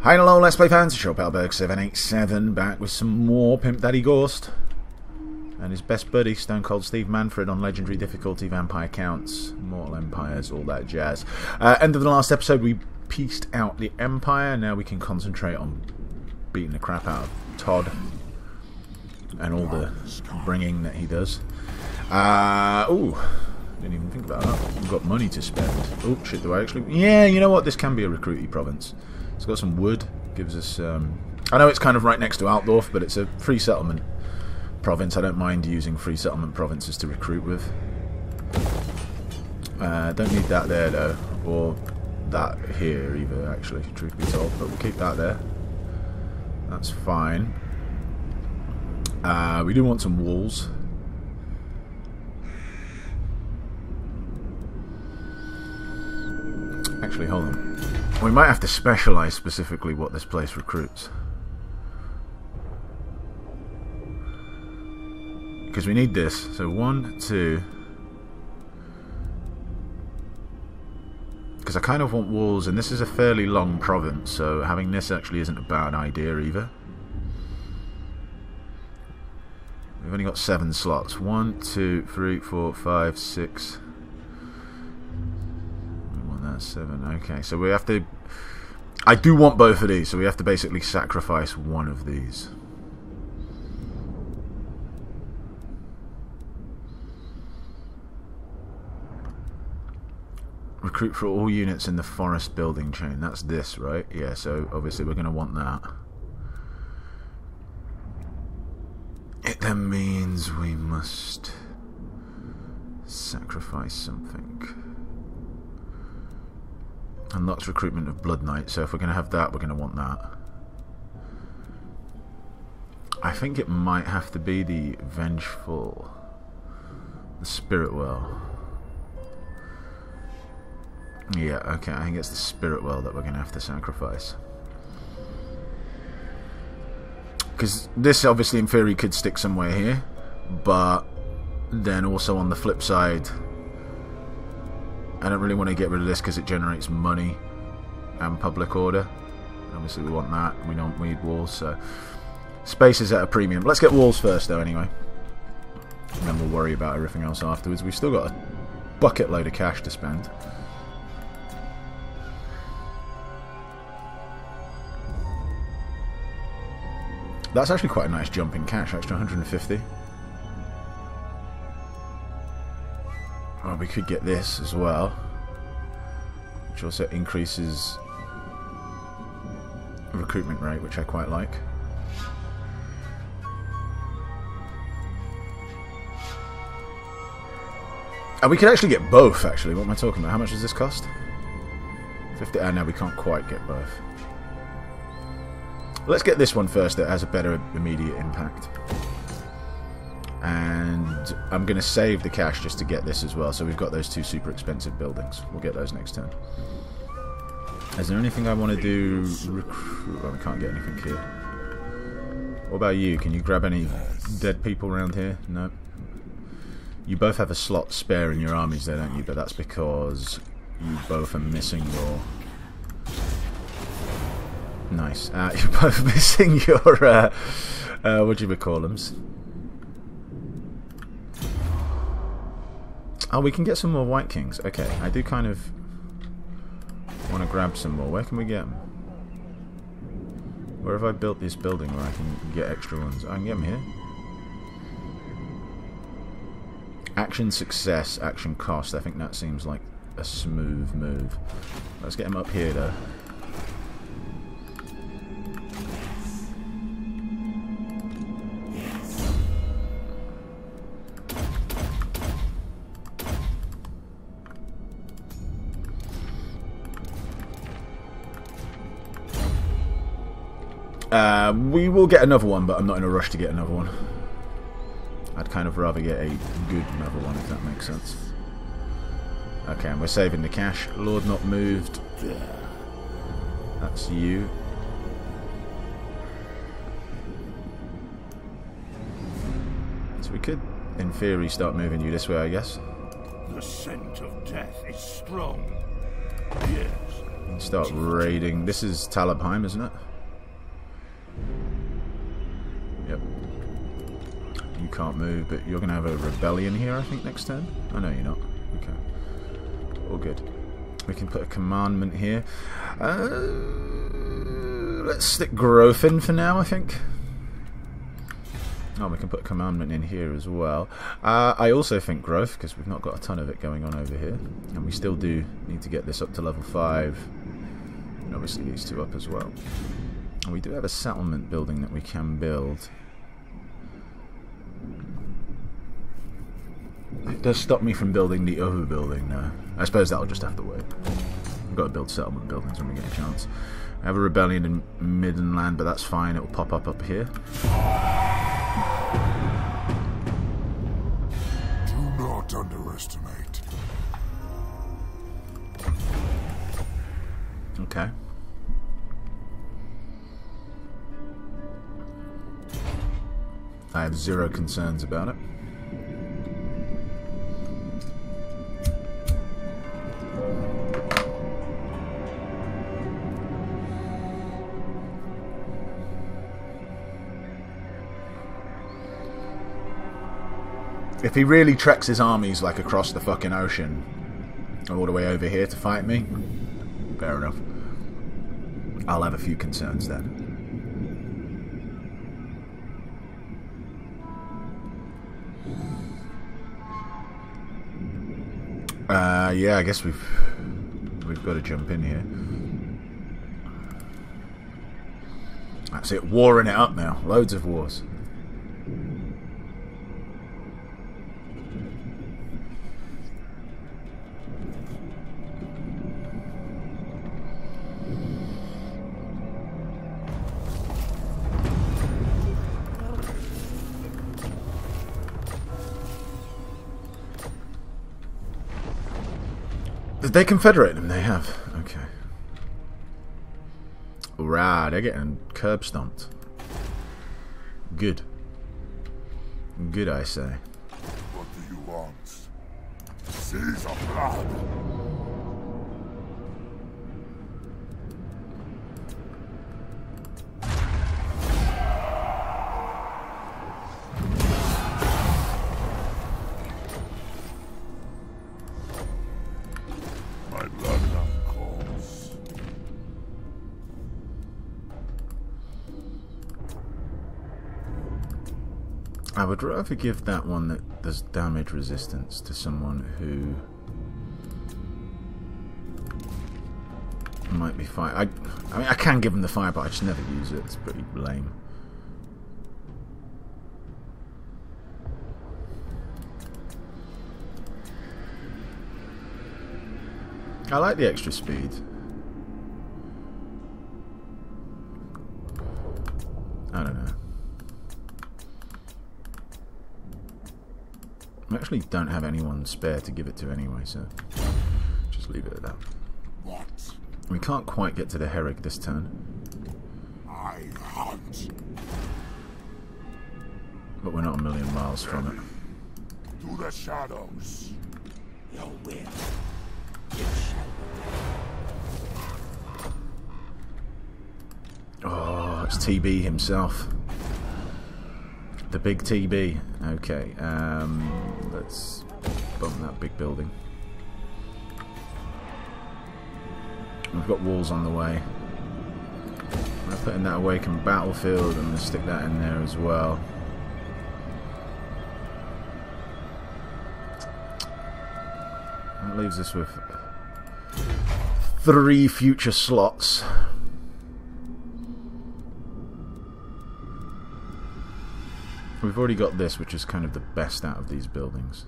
Hi and hello, Let's Play fans, Showpalberg787 back with some more Pimp Daddy Ghorst and his best buddy, Stone Cold Steve Manfred, on Legendary Difficulty, Vampire Counts, Mortal Empires, all that jazz. End of the last episode, we pieced out the Empire. Now we can concentrate on beating the crap out of Todd and all the bringing that he does. Ooh, didn't even think about that. We've got money to spend. Oh shit, do I actually? Yeah, you know what? This can be a recruity province. It's got some wood. Gives us. I know it's kind of right next to Altdorf, but it's a free settlement province. I don't mind using free settlement provinces to recruit with. Don't need that there though, or that here either. Actually, truth be told, but we'll keep that there. That's fine. We do want some walls. Actually, hold on. We might have to specialise specifically what this place recruits. Because we need this. So 1, 2... Because I kind of want walls, and this is a fairly long province, so having this actually isn't a bad idea either. We've only got 7 slots. 1, 2, 3, 4, 5, 6... 7. Okay, so we have to... I do want both of these, so we have to basically sacrifice one of these. Recruit for all units in the forest building chain. That's this, right? Yeah, so obviously we're going to want that. It then means we must sacrifice something. Unlocks recruitment of Blood Knight, so if we're going to have that, we're going to want that. I think it might have to be the Vengeful, the Spirit Well. Yeah, okay, I think it's the Spirit Well that we're going to have to sacrifice. Because this obviously in theory could stick somewhere here, but then also on the flip side, I don't really want to get rid of this because it generates money and public order. Obviously we want that. We don't need walls, so space is at a premium. Let's get walls first though anyway. And then we'll worry about everything else afterwards. We've still got a bucket load of cash to spend. That's actually quite a nice jump in cash, extra 150. Oh, we could get this as well, which also increases recruitment rate, which I quite like. And we could actually get both, actually. What am I talking about? How much does this cost? 50? No, we can't quite get both. Let's get this one first that has a better immediate impact. And I'm going to save the cash just to get this as well. So we've got those 2 super expensive buildings. We'll get those next turn. Is there anything I want to do? Recruit? Oh, we can't get anything here. What about you? Can you grab any dead people around here? No. You both have a slot spare in your armies there, don't you? But that's because you both are missing your... Nice. You're both missing your... what do you call them? Oh, we can get some more White Kings. Okay, I do kind of want to grab some more. Where can we get them? Where have I built this building where I can get extra ones? I can get them here. Action success, action cost. I think that seems like a smooth move. Let's get them up here though. We will get another one, but I'm not in a rush to get another one. I'd kind of rather get a good another one, if that makes sense. Okay, and we're saving the cash. Lord not moved. That's you. So we could, in theory, start moving you this way, I guess. The scent of death is strong. Yes, Start raiding. This is Talabheim, isn't it? Yep. You can't move, but you're going to have a rebellion here, I think, next turn? Oh, no, you're not. Okay. All good. We can put a commandment here. Let's stick growth in for now, I think. Oh, we can put a commandment in here as well. I also think growth, because we've not got a ton of it going on over here. And we still do need to get this up to level 5. And obviously these two up as well. And we do have a settlement building that we can build. It does stop me from building the other building now. I suppose that'll just have to wait. We've got to build settlement buildings when we get a chance. I have a rebellion in Middenland, but that's fine. It will pop up here. Do not underestimate. Okay. I have zero concerns about it. If he really treks his armies like across the fucking ocean all the way over here to fight me, fair enough. I'll have a few concerns then. Yeah, I guess we've got to jump in here. That's it, warring it up now. Loads of wars. Did they confederate them? They have. Okay. Right, they're getting curb stomped. Good. Good, I say. What do you want? Seas of blood. I would rather give that one that does damage resistance to someone who might be fire. I mean, I can give them the fire, but I just never use it. It's pretty lame. I like the extra speed. I don't know. I actually don't have anyone spare to give it to anyway, so just leave it at that. What? We can't quite get to the Herrig this turn. I hunt. But we're not a million miles from it. To the shadows. Your will. Oh, it's TB himself. The big TB. Okay, let's bump that big building. We've got walls on the way. I'm putting that awakened battlefield. I'm going to stick that in there as well. That leaves us with 3 future slots. We've already got this, which is kind of the best out of these buildings.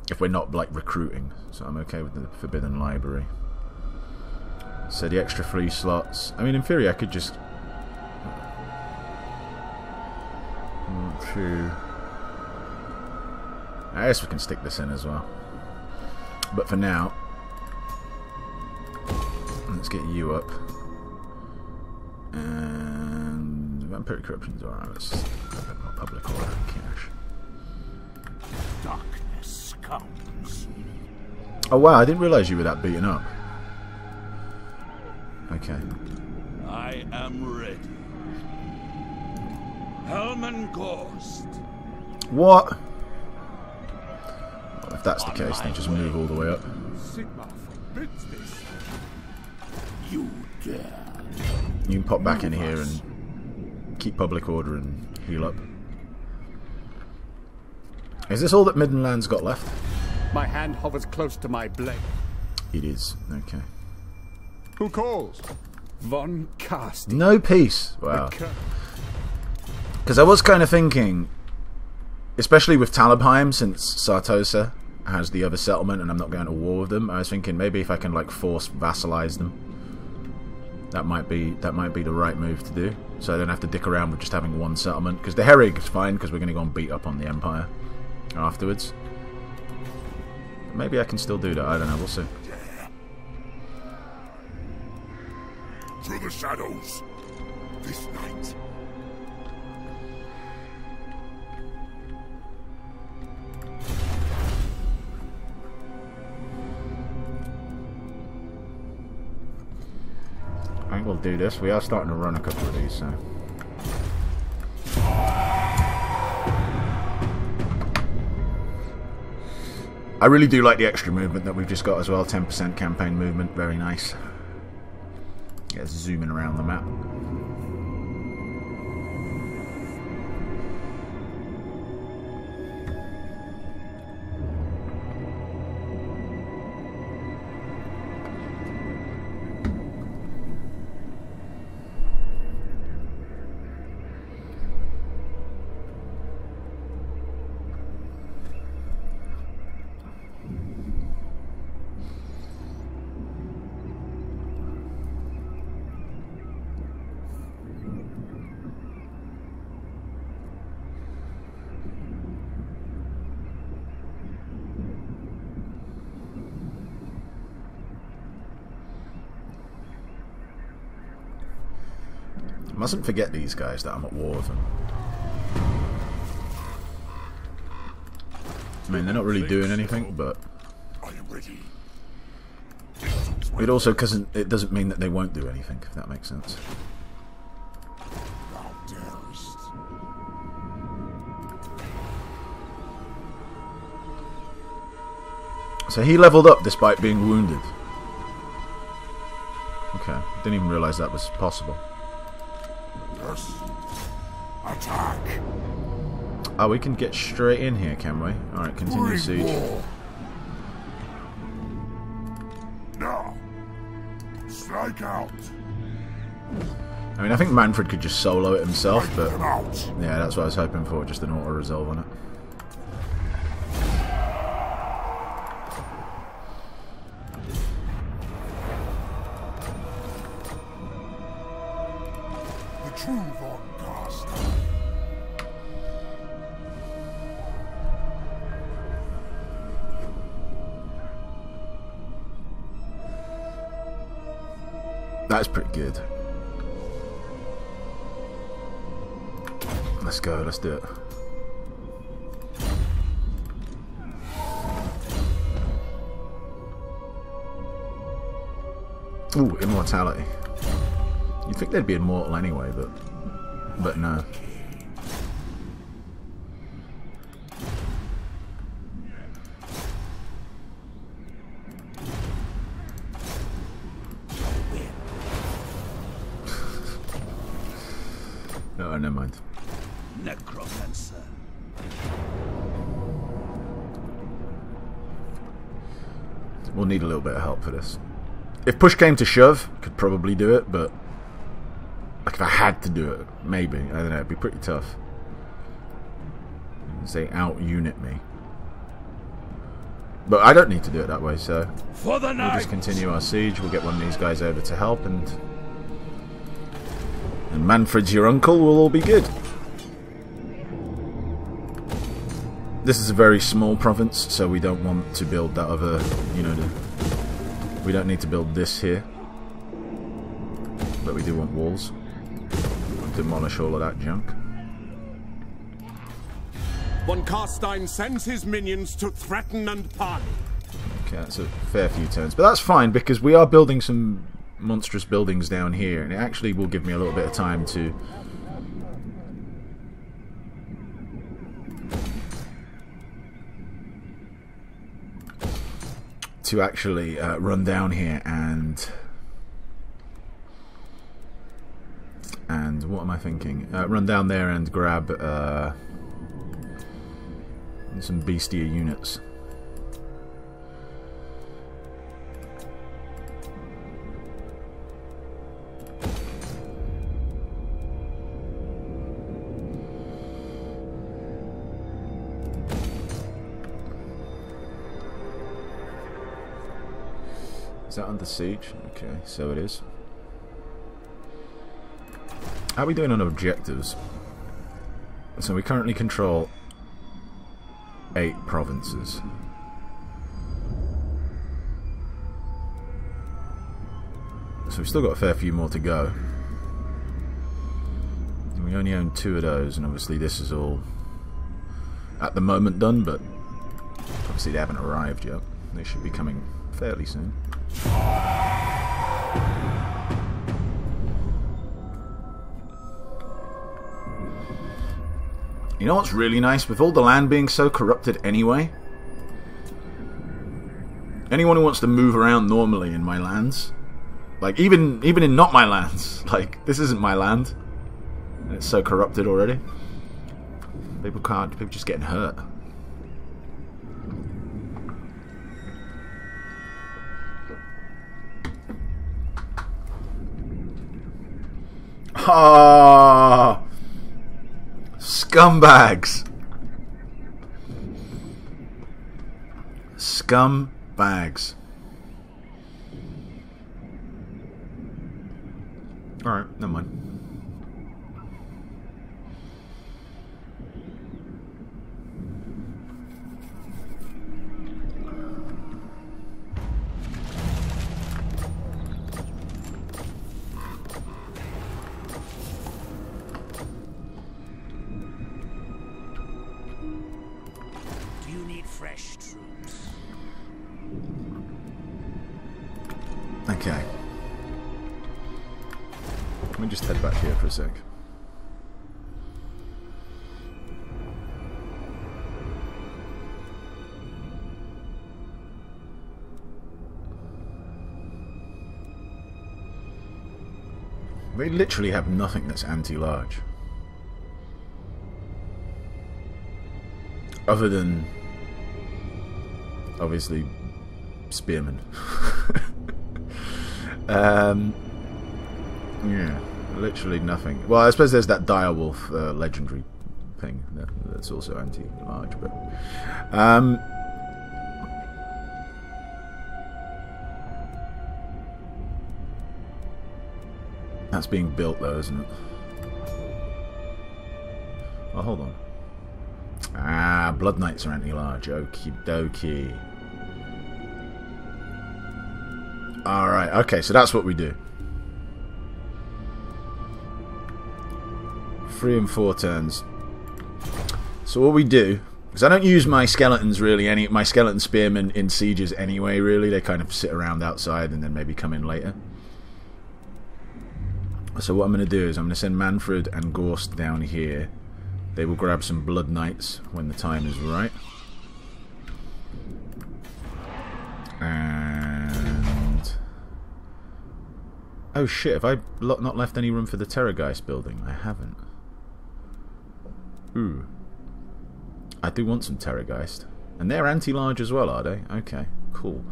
If we're not, like, recruiting. So I'm okay with the Forbidden Library. So the extra 3 slots. I mean, in theory, I could just... 1, 2... I guess we can stick this in as well. But for now... let's get you up. And... Vampiric Corruption's alright. Let's have a bit more public order and cash. Darkness comes. Oh wow, I didn't realise you were that beaten up. Okay. I am ready. Helman Ghorst. What? Well, if that's the case, then just move all the way up. Sigma forbids this. You dare. You can pop back in here and keep public order and heal up. Is this all that Middenland's got left? My hand hovers close to my blade. It is. Okay. Who calls? Von Cast. No peace. Wow. Because I was kind of thinking, especially with Talabheim, since Sartosa has the other settlement and I'm not going to war with them, I was thinking maybe if I can like force vassalize them, that might be the right move to do. So I don't have to dick around with just having one settlement. Because the Herrig is fine because we're going to go and beat up on the Empire afterwards. But maybe I can still do that. I don't know. We'll see. Through the shadows. This night. I think we'll do this. We are starting to run a couple of these, so. I really do like the extra movement that we've just got as well. 10% campaign movement. Very nice. Yeah, zooming around the map. Mustn't forget these guys that I'm at war with them. I mean, they're not really doing anything, but Are you ready? it also doesn't mean that they won't do anything, if that makes sense. Thou darest. So he leveled up despite being wounded. Okay, didn't even realise that was possible. Yes. Attack. Oh, we can get straight in here, can we? Alright, continue Bring siege. war. Now. Strike out. I mean, I think Manfred could just solo it himself, Strike but them out. yeah, that's what I was hoping for, just an auto-resolve on it. The true Von Ghorst. That's pretty good. Let's go, let's do it. Ooh, immortality. You'd think they'd be immortal anyway, but no. No, never mind. Necromancer. We'll need a little bit of help for this. If push came to shove, could probably do it, but like if I had to do it, maybe. I don't know, it'd be pretty tough. They out-unit me. But I don't need to do it that way, so For the we'll night. just continue our siege. We'll get one of these guys over to help, and Manfred's your uncle will all be good. This is a very small province, so we don't want to build that other, you know, we don't need to build this here. But we do want walls. We'll demolish all of that junk. Von Carstein sends his minions to threaten and parley. Okay, that's a fair few turns. But that's fine, because we are building some monstrous buildings down here, and it actually will give me a little bit of time to actually run down here and what am I thinking? Run down there and grab some beastier units. Is that under siege? Okay, so it is. How are we doing on objectives? So we currently control 8 provinces. So we've still got a fair few more to go. And we only own 2 of those, and obviously this is all at the moment done, but obviously they haven't arrived yet. They should be coming fairly soon. You know what's really nice? With all the land being so corrupted anyway, anyone who wants to move around normally in my lands, like even in not my lands, like this isn't my land, and it's so corrupted already, people just getting hurt. Ah, scumbags! Scumbags. Alright, never mind. Okay. Let me just head back here for a sec. They literally have nothing that's anti-large. Other than, obviously, spearmen. Yeah, literally nothing. Well, I suppose there's that direwolf legendary thing that's also anti-large, but that's being built though, isn't it? Oh, hold on. Ah, Blood Knights are anti-large. Okie dokie. Alright, okay, so that's what we do. 3 and 4 turns. So what we do, because I don't use my skeletons really, my skeleton spearmen in sieges anyway, really. They kind of sit around outside and then maybe come in later. So what I'm going to do is I'm going to send Manfred and Ghorst down here. They will grab some Blood Knights when the time is right. And... oh shit, have I not left any room for the Terrorgeist building? I haven't. Ooh. I do want some Terrorgeist. And they're anti-large as well, are they? Okay, cool.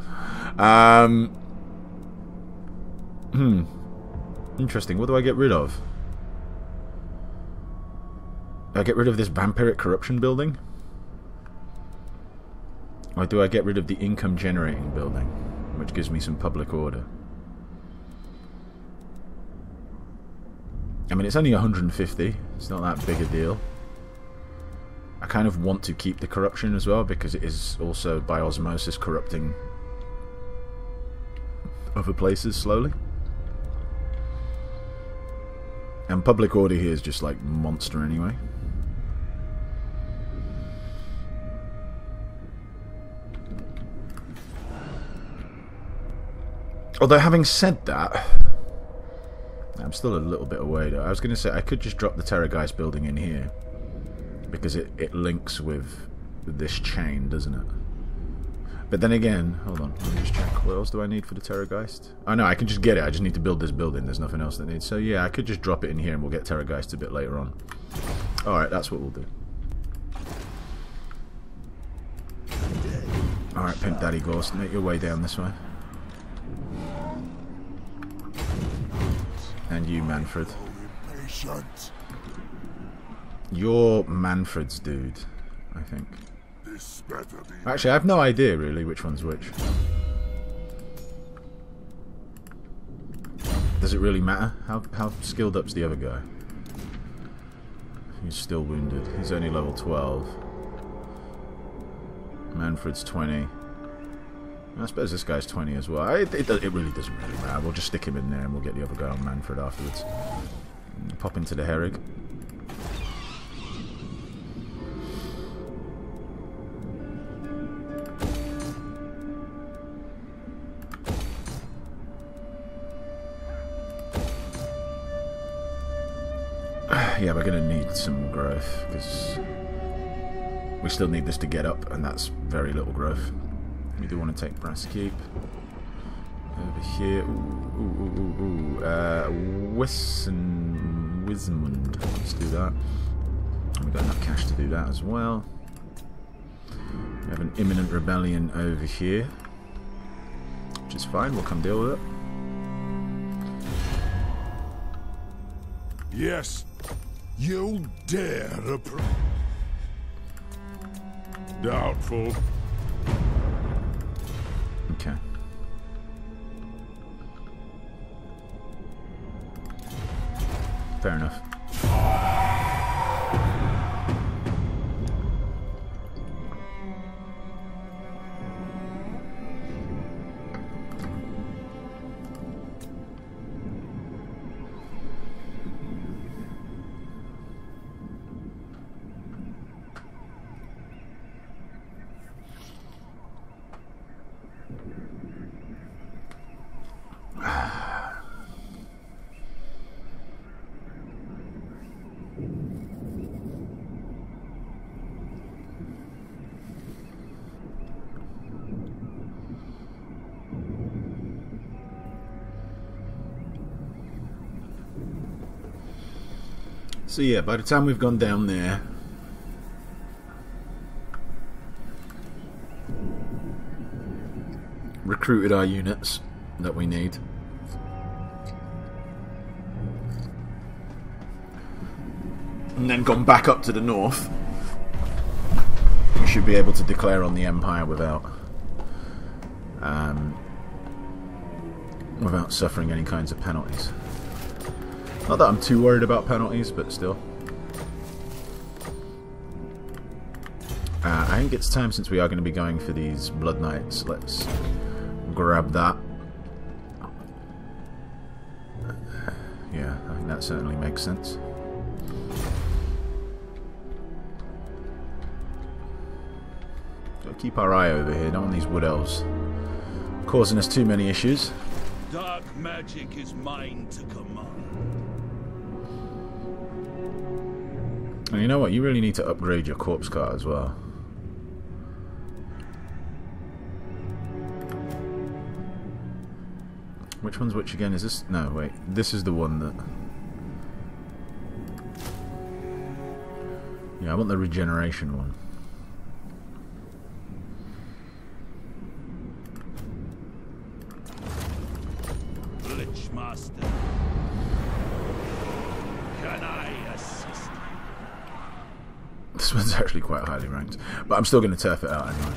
Interesting. What do I get rid of? Do I get rid of this Vampiric Corruption building? Or do I get rid of the Income Generating building, which gives me some public order? I mean, it's only 150. It's not that big a deal. I kind of want to keep the corruption as well, because it is also by osmosis corrupting other places slowly. And public order here is just like monster anyway. Although having said that, I'm still a little bit away though. I was going to say I could just drop the Terrorgeist building in here because it links with this chain, doesn't it? But then again, hold on, let me just check. What else do I need for the Terrorgeist? Oh no, I can just get it. I just need to build this building. There's nothing else that needs. So yeah, I could just drop it in here and we'll get Terrorgeist a bit later on. Alright, that's what we'll do. Alright, Pimp Daddy Ghorst, make your way down this way. And you, Manfred. Impatient. You're Manfred's dude, I think. This better be. Actually, I have no idea really which one's which. Does it really matter? How skilled up's the other guy? He's still wounded. He's only level 12. Manfred's 20. I suppose this guy's 20 as well. It really doesn't really matter. We'll just stick him in there and we'll get the other guy on Manfred afterwards. Pop into the Herrig. Yeah, we're going to need some growth because we still need this to get up, and that's very little growth. We do want to take Brass Keep. Over here, Wismund. Let's do that. And we've got enough cash to do that as well. We have an imminent rebellion over here, which is fine. We'll come deal with it. Yes, you'll dare approach. Doubtful. Okay. Fair enough. So yeah, by the time we've gone down there, recruited our units that we need, and then gone back up to the north, we should be able to declare on the Empire without suffering any kinds of penalties. Not that I'm too worried about penalties, but still. I think it's time, since we are going to be going for these Blood Knights, let's grab that. Yeah, I think that certainly makes sense. Gotta keep our eye over here, don't want these Wood Elves causing us too many issues. Dark magic is mine to command. And you know what? You really need to upgrade your corpse cart as well. Which one's which again? Is this? No, wait. This is the one that... Yeah, I want the regeneration one. Lich Master. Can I assist? This one's actually quite highly ranked, but I'm still going to turf it out anyway.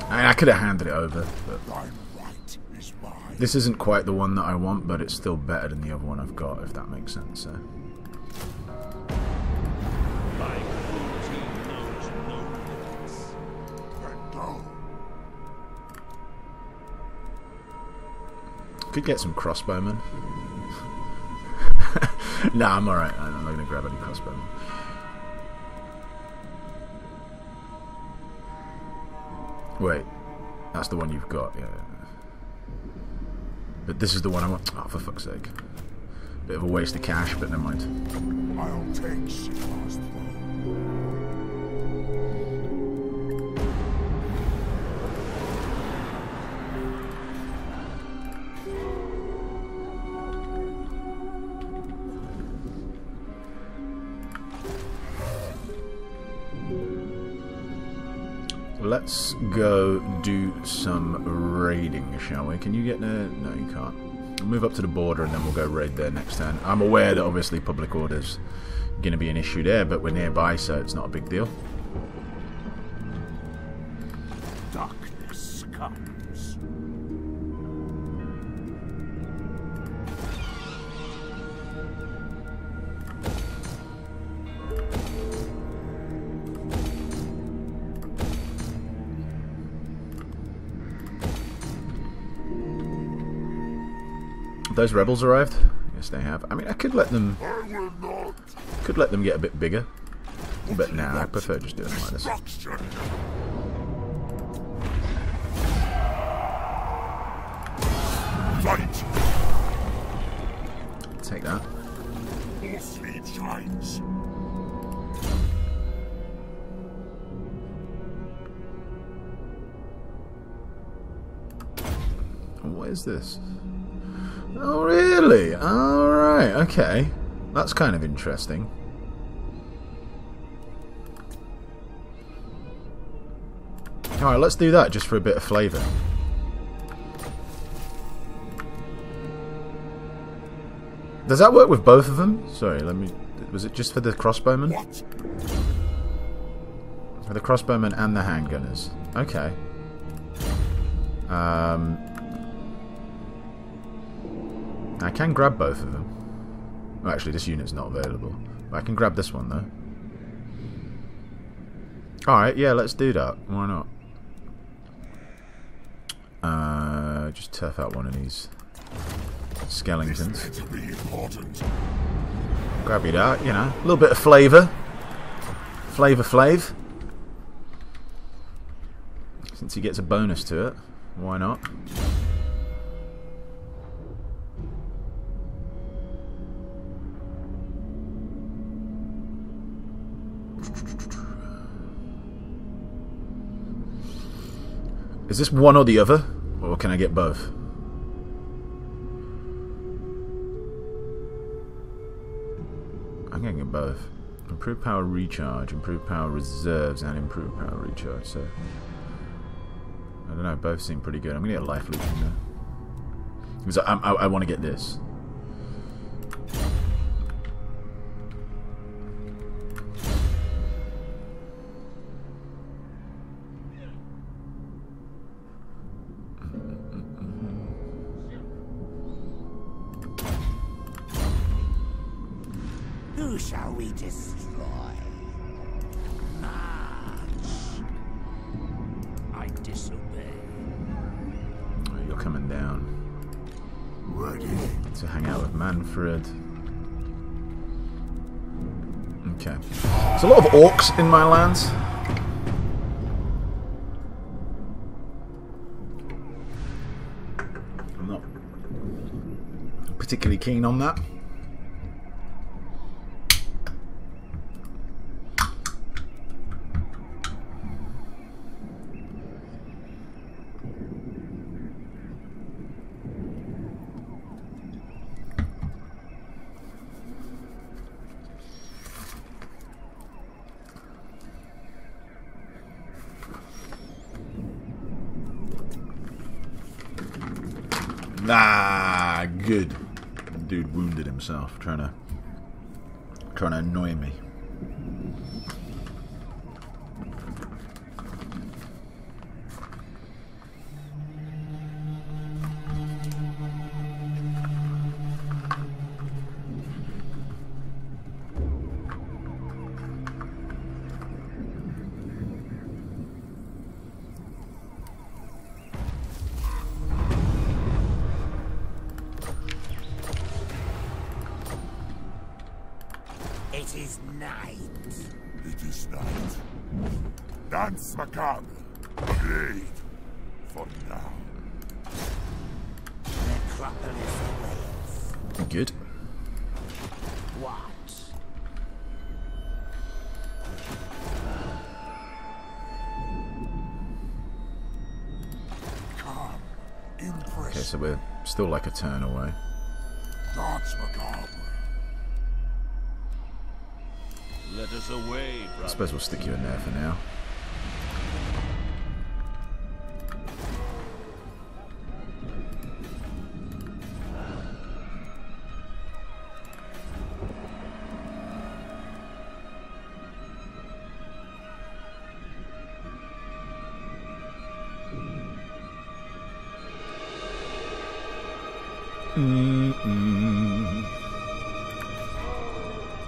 I could have handed it over, but Thine right is mine. this isn't quite the one that I want, but it's still better than the other one I've got, if that makes sense. So. My cruelty knows no limits. Then go. Could get some crossbowmen. Nah, I'm alright. I'm not going to grab any crossbowmen. Wait, that's the one you've got, yeah. But this is the one I want. Oh, for fuck's sake. Bit of a waste of cash, but never mind. I'll take Shiva's throne. Let's go do some raiding, shall we? Can you get there? No, you can't. We'll move up to the border and then we'll go raid there next turn. I'm aware that obviously public order's going to be an issue there, but we're nearby, so it's not a big deal. Darkness comes. Those rebels arrived? Yes, they have. I mean, I could let them. I will not. Could let them get a bit bigger, but nah, I prefer just doing it like this. Destruction. Fight. Take that. All sleep shines. What is this? Oh, really? Alright, okay. That's kind of interesting. Alright, let's do that just for a bit of flavour. Does that work with both of them? Sorry, let me... Was it just for the crossbowmen? What? For the crossbowmen and the handgunners. Okay. I can grab both of them. Well, actually, this unit's not available. But I can grab this one, though. Alright, yeah, let's do that. Why not? Just turf out one of these skeletons. To be important. Grab you that, you know. A little bit of flavour. Flav. Since he gets a bonus to it, why not? Is this one or the other? Or can I get both? I'm going to get both. Improved power recharge, improved power reserves, and improved power recharge. So, I don't know, both seem pretty good. I'm going to get life leeching there. Because I want to get this. Who shall we destroy? March. I disobey. Oh, you're coming down. Ready. To hang out with Manfred. Okay. There's a lot of orcs in my lands. I'm not particularly keen on that. Ah, good. Dude wounded himself, trying to annoy me. It is night. It is night. Dance macabre. Blade. For now. necropolis awaits. Good. What? Calm. Okay, Impressive. so we're still like a turn away. Dance macabre. Let us away, I brother. suppose we'll stick you in there for now.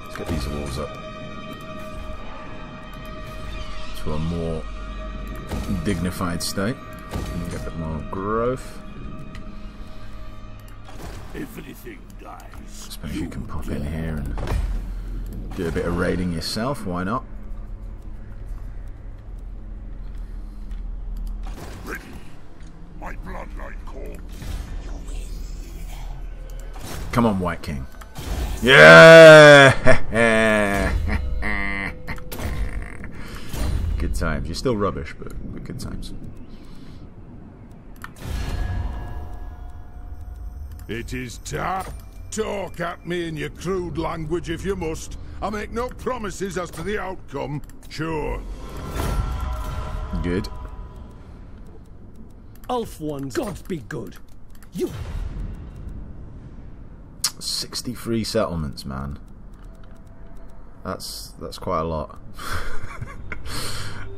Let's get these walls up to a more dignified state and get a bit more growth. Everything dies. I suppose you can pop in here and do a bit of raiding yourself, why not? Ready. My bloodline calls. Come on, White King. Yeah! Good times. You're still rubbish, but good times. It is time. Talk at me in your crude language if you must. I make no promises as to the outcome. Sure. Good. Ulthuan, gods be good. You 63 settlements, man. That's quite a lot.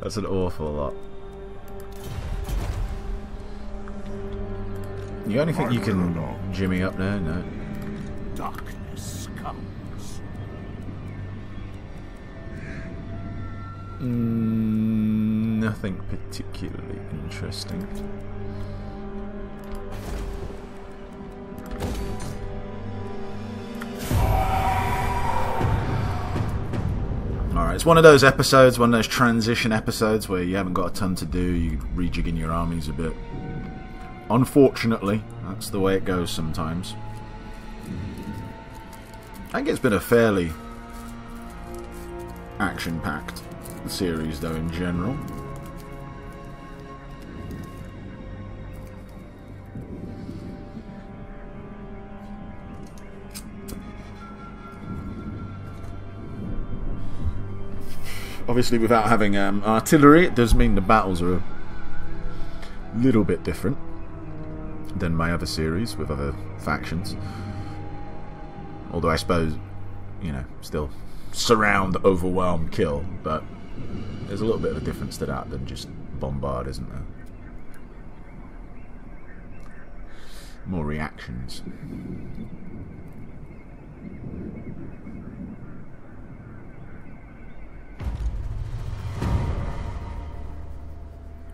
That's an awful lot. You only think you can jimmy up there? No. Darkness comes. Nothing particularly interesting. Alright, it's one of those episodes, one of those transition episodes where you haven't got a ton to do, you're rejigging your armies a bit. Unfortunately, that's the way it goes sometimes. I think it's been a fairly action-packed series, though, in general. Obviously, without having artillery, it does mean the battles are a little bit different than my other series with other factions. Although I suppose, you know, still surround, overwhelm, kill, but there's a little bit of a difference to that than just bombard, isn't there? More reactions.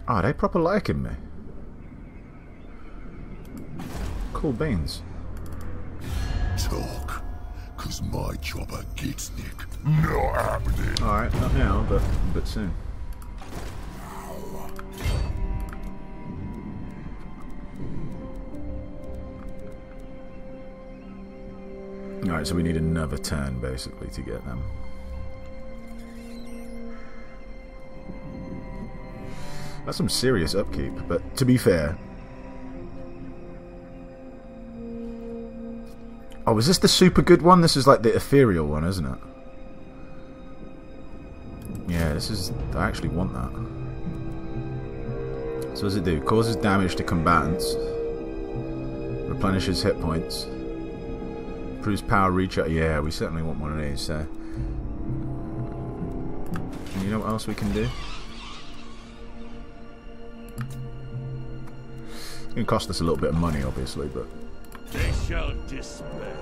Oh, they proper liking me. Cool beans. Talk, cause my chopper gets Nick. Not happening. Alright, not now, but soon. Alright, so we need another turn basically to get them. That's some serious upkeep, but to be fair... Oh, is this the super good one? This is like the ethereal one, isn't it? Yeah, this is... I actually want that. So what does it do? Causes damage to combatants. Replenishes hit points. Improves power recharge. Yeah, we certainly want one of these, so... You know what else we can do? It's going to cost us a little bit of money, obviously, but... They shall despair.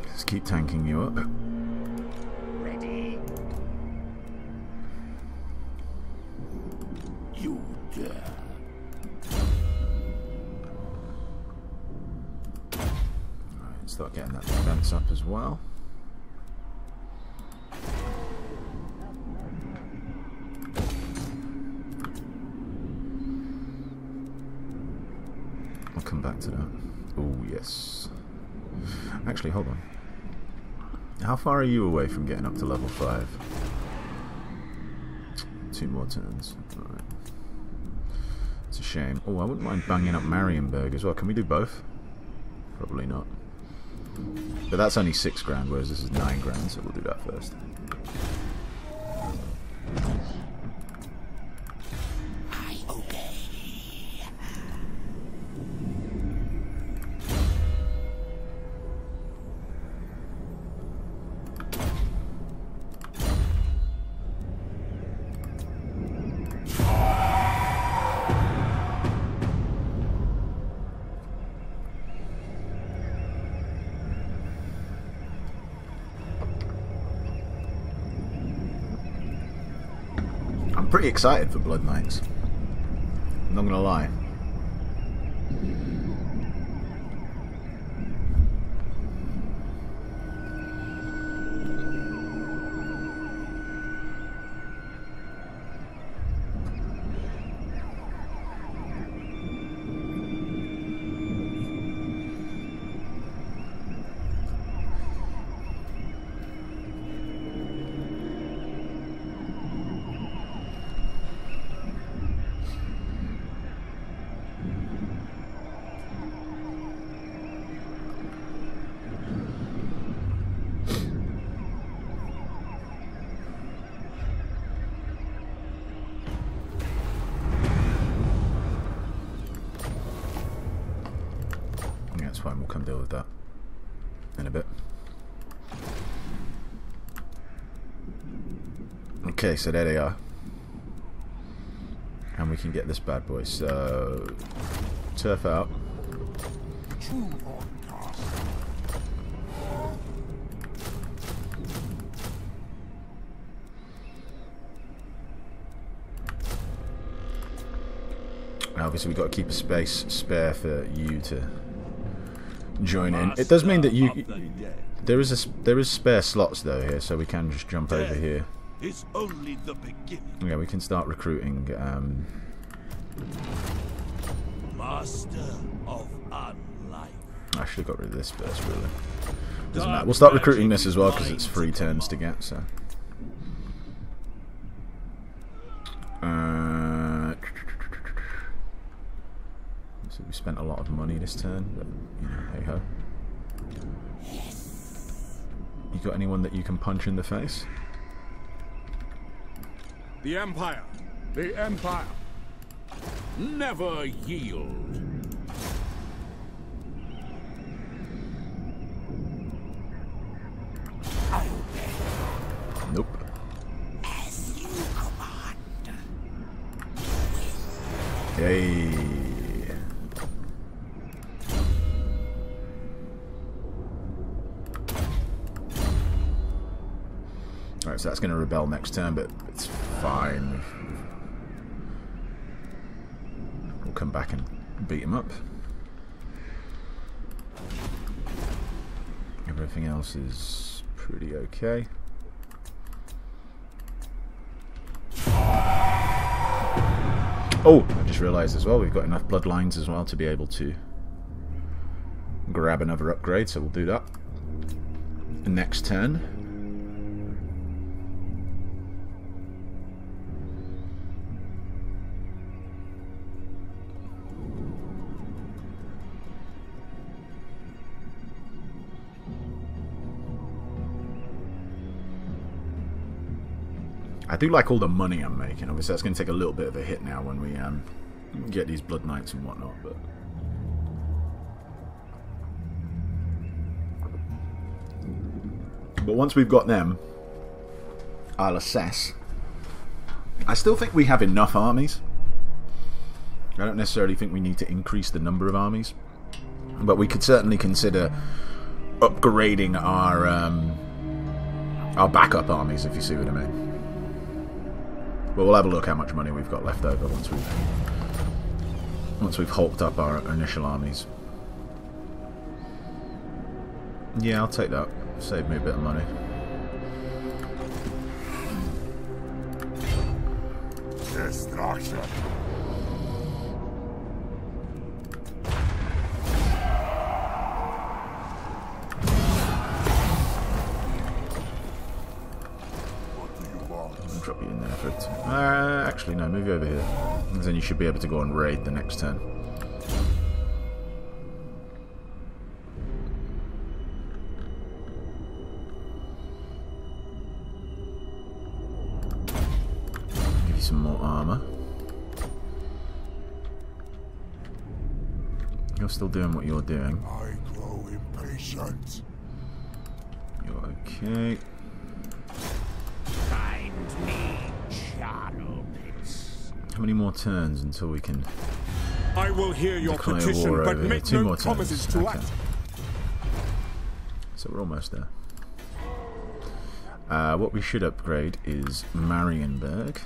Let's keep tanking you up. Ready. Start getting that defense up as well. I'll come back to that. Oh, yes. Actually, hold on. How far are you away from getting up to level 5? 2 more turns. Alright. It's a shame. Oh, I wouldn't mind banging up Marienburg as well. Can we do both? Probably not. But that's only 6 grand, whereas this is 9 grand, so we'll do that first. Pretty excited for Blood Knights. I'm not gonna lie. Fine, we'll come deal with that in a bit. Okay, so there they are. And we can get this bad boy. So, turf out. Obviously, we've got to keep a space spare for you to join in. It does mean that there is spare slots though here, so we can just jump over here. It's only the beginning. Yeah, we can start recruiting. Master of unlife. I should have got rid of this first, really. Doesn't matter. We'll start recruiting this as well because it's 3 turns to get. So. So we spent a lot of money this turn, but you know, hey ho. You got anyone that you can punch in the face? The Empire! The Empire! Never yield! Nope. As you command. Hey. Alright, so that's going to rebel next turn, but it's fine. We'll come back and beat him up. Everything else is pretty okay. Oh, I just realised as well we've got enough bloodlines as well to be able to grab another upgrade, so we'll do that next turn. I do like all the money I'm making. Obviously that's going to take a little bit of a hit now when we get these Blood Knights and whatnot, but once we've got them, I'll assess. I still think we have enough armies. I don't necessarily think we need to increase the number of armies, but we could certainly consider upgrading our backup armies, if you see what I mean. But we'll have a look how much money we've got left over once we've hulked up our initial armies. Yeah, I'll take that. Save me a bit of money. Destruction. What do you want? I'll drop you in there for it. Actually, no, move you over here. And then you should be able to go and raid the next turn. Give you some more armor. You're still doing what you're doing. I grow impatient. You're okay. Find me, shadow pits. How many more turns until we can I will hear your declare petition, war but over here? make 2 no more turns. promises to Okay. act. So we're almost there. What we should upgrade is Marienburg.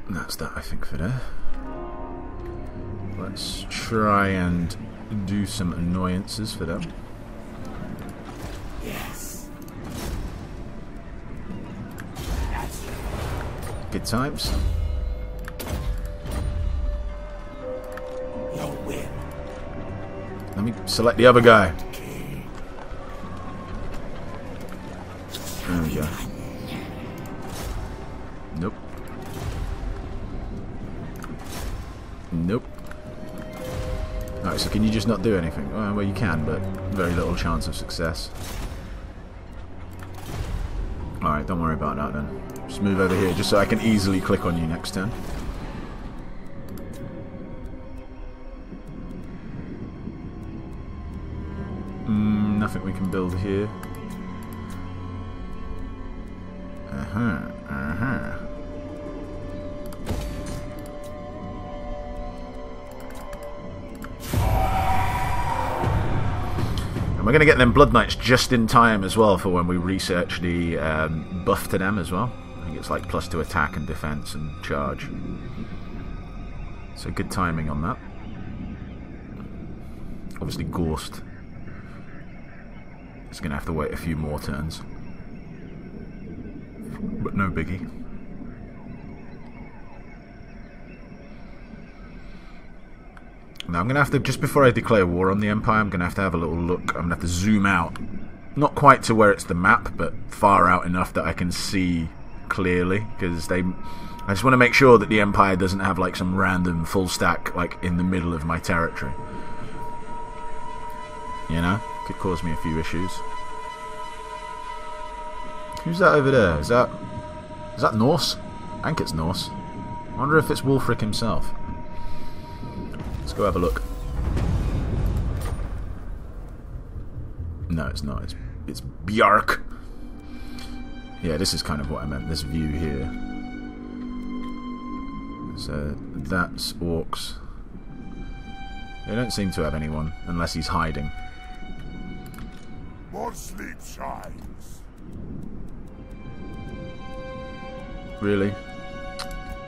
That's that, I think, for there. Let's try and do some annoyances for them. Yes. Good times. Your whim. Let me select the other guy. There we go. Nope. Nope. Alright, so can you just not do anything? Well, you can, but very little chance of success. Alright, don't worry about that then. Just move over here, just so I can easily click on you next turn. Nothing we can build here. And we're going to get them Blood Knights just in time as well for when we research the buff to them as well. I think it's like +2 attack and defense and charge. So good timing on that. Obviously Ghorst is going to have to wait a few more turns. But no biggie. Now I'm going to have to, just before I declare war on the Empire, I'm going to have a little look. I'm going to have to zoom out. Not quite to where it's the map, but far out enough that I can see clearly. Because I just want to make sure that the Empire doesn't have like some random full stack like in the middle of my territory. You know? Could cause me a few issues. Who's that over there? Is that Norse? I think it's Norse. I wonder if it's Wulfric himself. Let's go have a look. No, it's not. It's Bjark. Yeah, this is kind of what I meant. This view here. So that's orcs. They don't seem to have anyone unless he's hiding. More sleep shines. Really?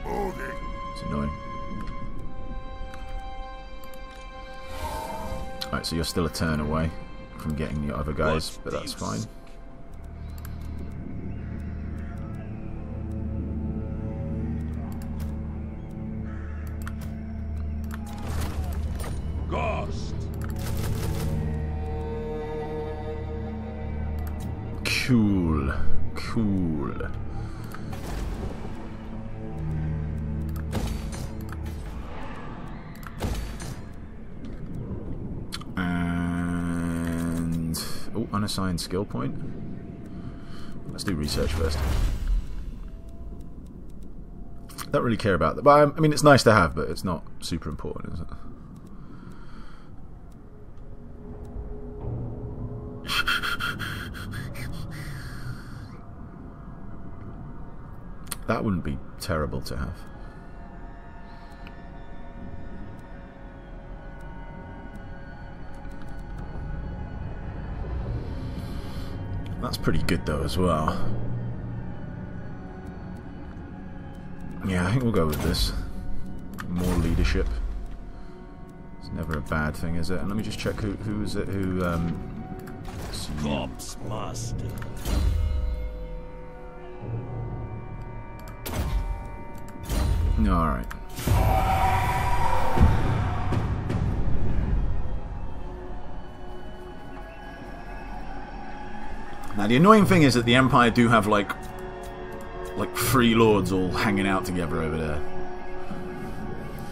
Moving. It's annoying. Alright, so you're still a turn away from getting the other guys, but that's fine. Ghorst. Cool. Cool. And unassigned skill point. Let's do research first. Don't really care about that, but I mean it's nice to have, but it's not super important, is it? That wouldn't be terrible to have. That's pretty good though as well. Yeah, I think we'll go with this. More leadership. It's never a bad thing, is it? And let me just check who is it who Corpse Master. Alright. Now the annoying thing is that the Empire do have like three lords all hanging out together over there.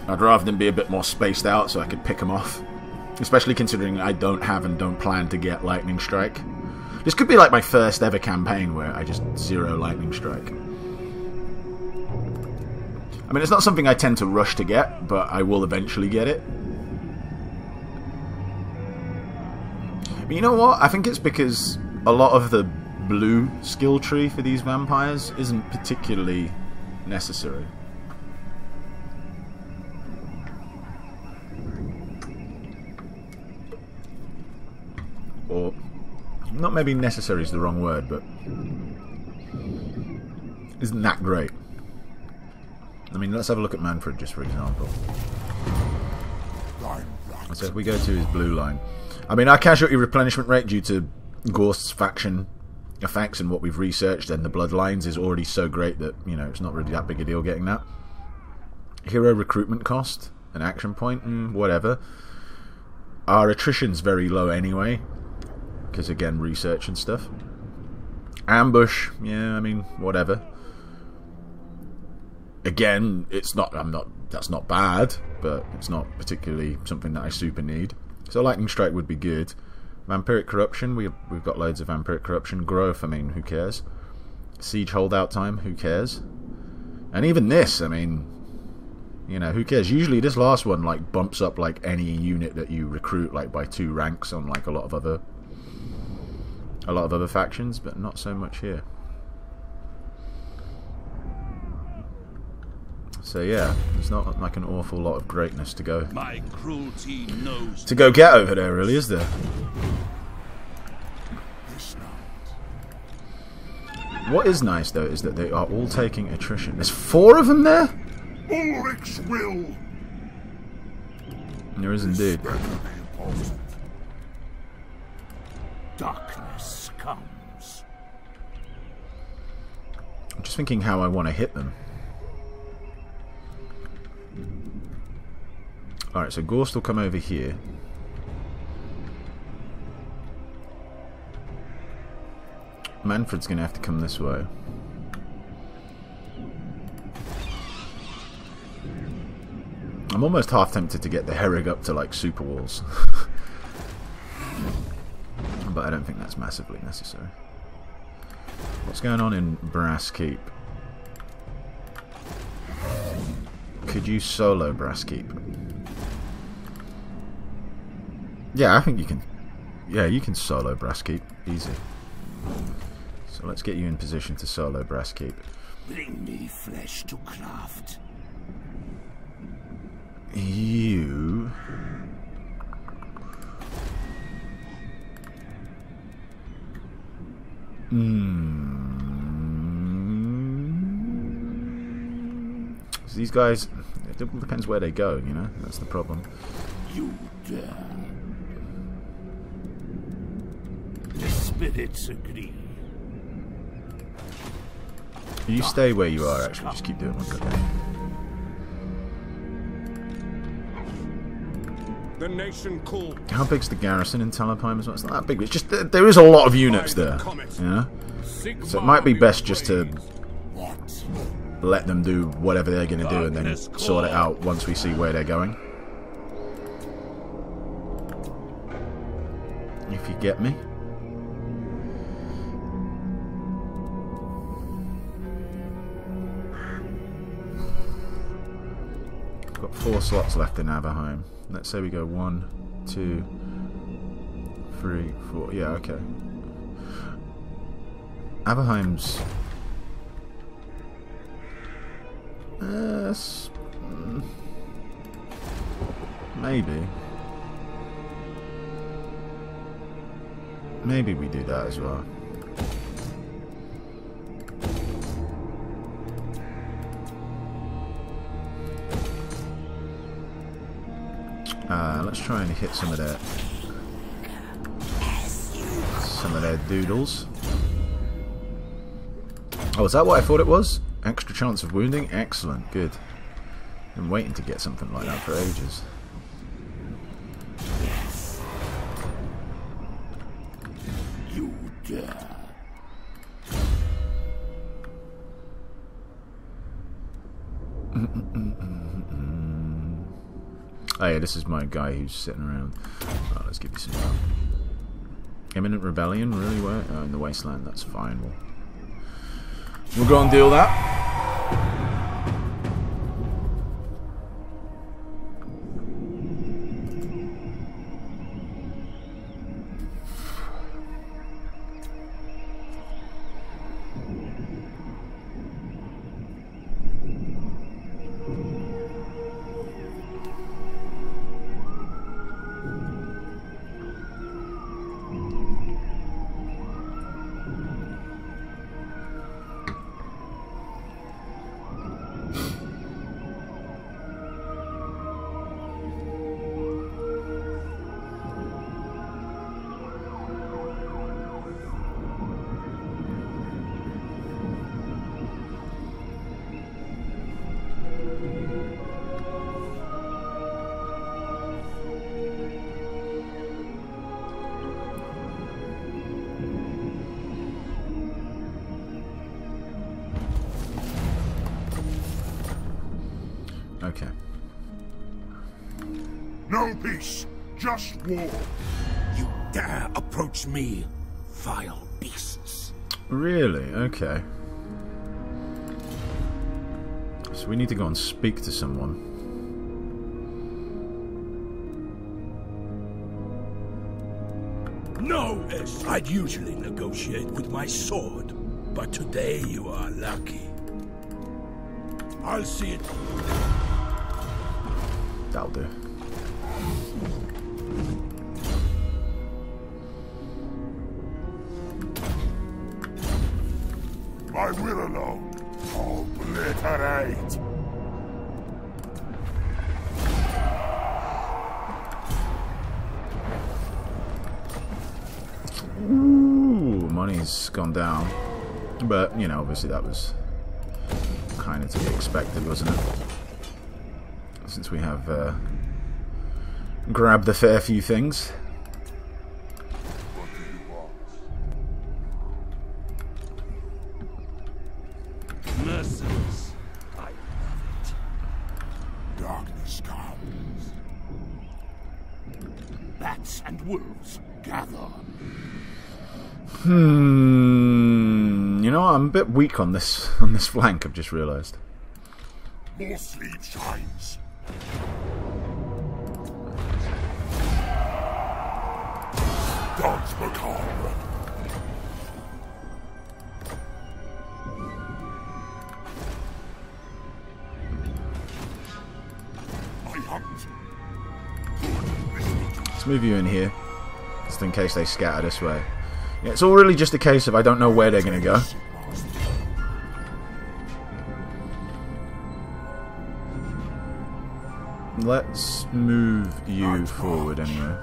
I'd rather them be a bit more spaced out so I could pick them off. Especially considering I don't have and don't plan to get Lightning Strike. This could be like my first ever campaign where I just zero Lightning Strike. I mean, it's not something I tend to rush to get, but I will eventually get it. But you know what? I think it's because a lot of the blue skill tree for these vampires isn't particularly necessary. Or, not maybe necessary is the wrong word, but isn't that great. I mean, let's have a look at Manfred just for example. So if we go to his blue line, I mean, our casualty replenishment rate due to Ghorst's faction effects and what we've researched and the bloodlines is already so great that, you know, it's not really that big a deal getting that. Hero recruitment cost, an action point, whatever. Our attrition's very low anyway, because again, research and stuff. Ambush, yeah, I mean, whatever. Again, it's not, that's not bad, but it's not particularly something that I super need. So Lightning Strike would be good. Vampiric Corruption, we've got loads of Vampiric Corruption. Growth, I mean, who cares? Siege holdout time, who cares? And even this, I mean, you know, who cares? Usually this last one like bumps up like any unit that you recruit like by 2 ranks on like a lot of other factions, but not so much here. So yeah, there's not like an awful lot of greatness to go My cruelty knows get over there, really, is there? What is nice though is that they are all taking attrition. There's 4 of them there? Ulrich's will. There is indeed. Darkness comes. I'm just thinking how I want to hit them. Alright, so Ghorst will come over here. Manfred's going to have to come this way. I'm almost half tempted to get the Herrig up to like super walls. But I don't think that's massively necessary. What's going on in Brass Keep? Could you solo Brass Keep? Yeah, I think you can. Yeah, you can solo Brass Keep. Easy. So let's get you in position to solo Brass Keep. Bring me flesh to craft. You... So these guys, it depends where they go, you know? That's the problem. You dare. The spirits agree. You stay where you are, actually. Just keep doing what you're doing. The nation called. How big's the garrison in Talabheim as well? It's not that big. It's just there is a lot of units there, you know. So it might be best just to let them do whatever they're going to do and then sort it out once we see where they're going. If you get me. I've got 4 slots left in Averheim. Let's say we go 1, 2, 3, 4. Yeah, okay. Averheim's... maybe. Maybe we do that as well. try and hit some of their doodles. Oh, is that what I thought it was? Extra chance of wounding? Excellent, good. Been waiting to get something like that for ages. You dare. Oh yeah, this is my guy who's sitting around. Oh, let's give you some time. Imminent rebellion, really? Where? Oh, in the wasteland. That's fine. We'll go and deal that. Okay. No peace, just war. You dare approach me, vile beasts. Really? Okay. So we need to go and speak to someone. No, I'd usually negotiate with my sword, but today you are lucky. I'll see it. That'll do. My will alone. Obliterate. Ooh, money's gone down. But, you know, obviously that was kind of to be expected, wasn't it? Since we have grabbed a fair few things. Merciless. I love it. Darkness comes. Bats and wolves gather. You know, I'm a bit weak on this flank, I've just realised. More sleep shines. Dance macabre. I hunt. Let's move you in here, just in case they scatter this way. Yeah, it's all really just a case of I don't know where they're going to go. Let's move you forward anyway.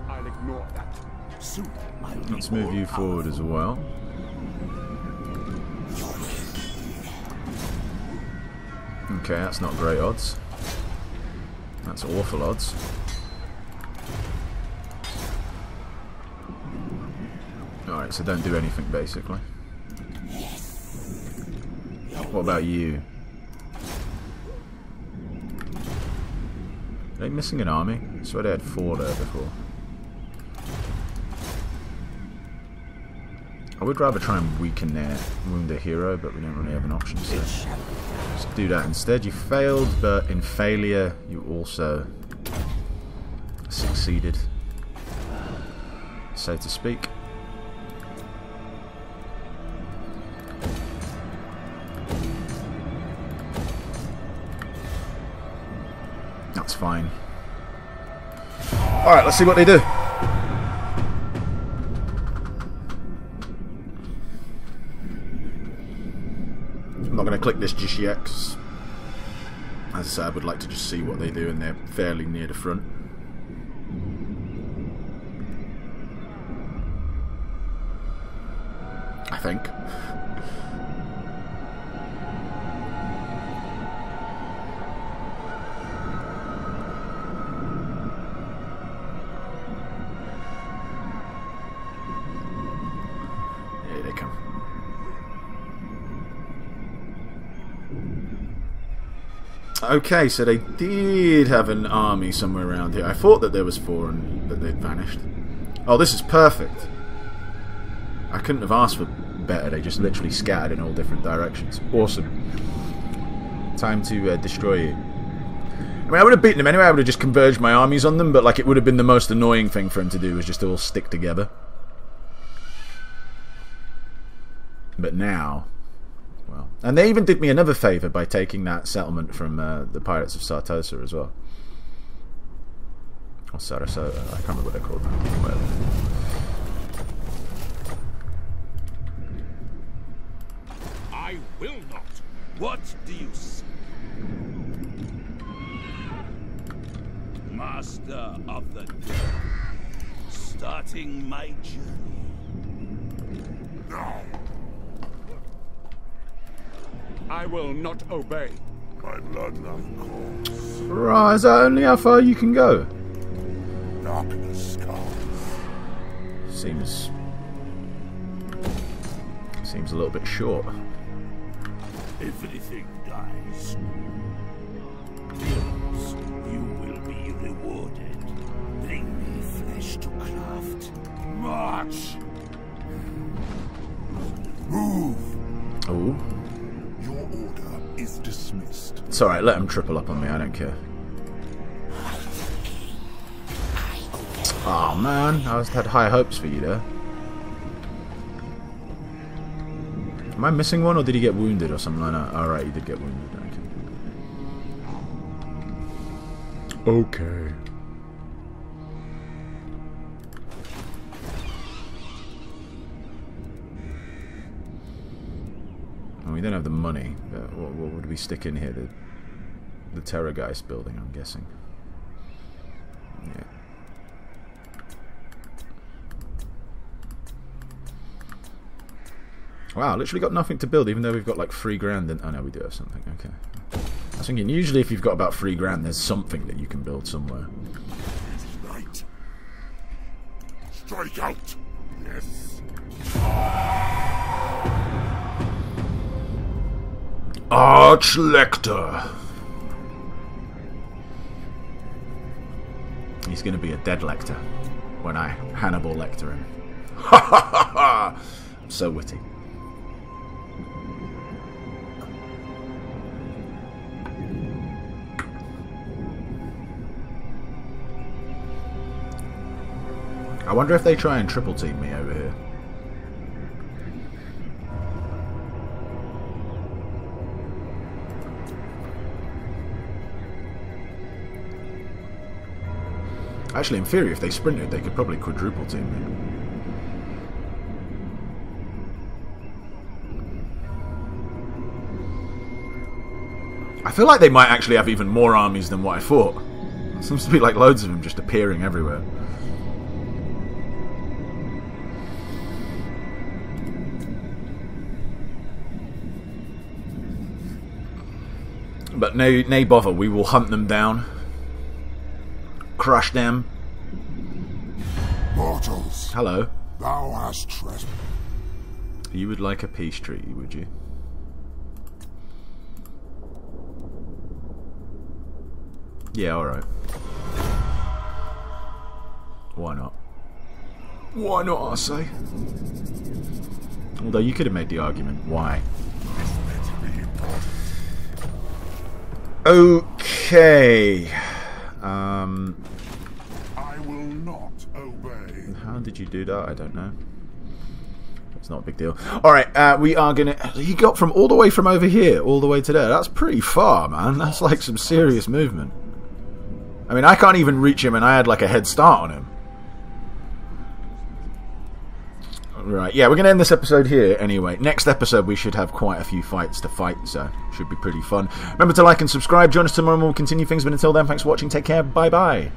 I'll ignore that. Soon I'll be Let's move more you forward as well. Okay, that's not great odds. That's awful odds. Alright, so don't do anything basically. What about you? Are they missing an army? I swear they had 4 there before. I would rather try and weaken their wounded hero, but we don't really have an option, so let's do that instead. You failed, but in failure you also succeeded, so to speak. That's fine. Alright, let's see what they do. I'm not going to click this just yet, 'cause, as I said, I would like to just see what they do, and they're fairly near the front. I think. Here they come. Okay, so they did have an army somewhere around here. I thought that there was 4 and that they'd vanished. Oh, this is perfect. I couldn't have asked for better. They just literally scattered in all different directions. Awesome. Time to destroy you. I mean, I would have beaten them anyway. I would have just converged my armies on them, but like it would have been the most annoying thing for him to do was just all stick together. But now... well, and they even did me another favour by taking that settlement from the Pirates of Sartosa as well. Or Sarasota, I can't remember what they're called now. Whatever. I will not. What do you seek? Master of the dead, starting my journey. Now, I will not obey. my bloodline calls. Right, is that only how far you can go? Darkness comes. Seems a little bit short. Everything dies. Yes, you will be rewarded. Bring me flesh to craft. March! Move! Oh, Your order is dismissed. it's alright, let him triple up on me, I don't care. Oh man, I had high hopes for you there. Am I missing one, or did he get wounded or something like that? Alright, he did get wounded. Okay. Well, we don't have the money, but what would we stick in here? The Terrorgeist building, I'm guessing. Yeah. Wow, literally got nothing to build, even though we've got like 3 grand. Oh no, we do have something. Okay. I was thinking, usually if you've got about 3 grand, there's something that you can build somewhere. Right. Strike out! Yes. Arch-Lector! He's going to be a dead Lector when I Hannibal Lecter him. Ha ha ha ha! I'm so witty. I wonder if they try and triple team me over here. Actually, in theory, if they sprinted, they could probably quadruple team me. I feel like they might actually have even more armies than what I thought. There seems to be like loads of them just appearing everywhere. But nay bother, we will hunt them down. Crush them. Mortals, Hello. thou hast trespassed. You would like a peace treaty, would you? Yeah, alright. Why not? Why not, I say? Although you could have made the argument, why? Okay. I will not obey. How did you do that? I don't know. It's not a big deal. Alright, we are gonna... He got from all the way from over here, all the way to there. That's pretty far, man. That's like some serious movement. I mean, I can't even reach him, and I had like a head start on him. Right, yeah, we're going to end this episode here anyway. Next episode, we should have quite a few fights to fight, so should be pretty fun. Remember to like and subscribe. Join us tomorrow and we'll continue things, but until then, thanks for watching. Take care. Bye-bye.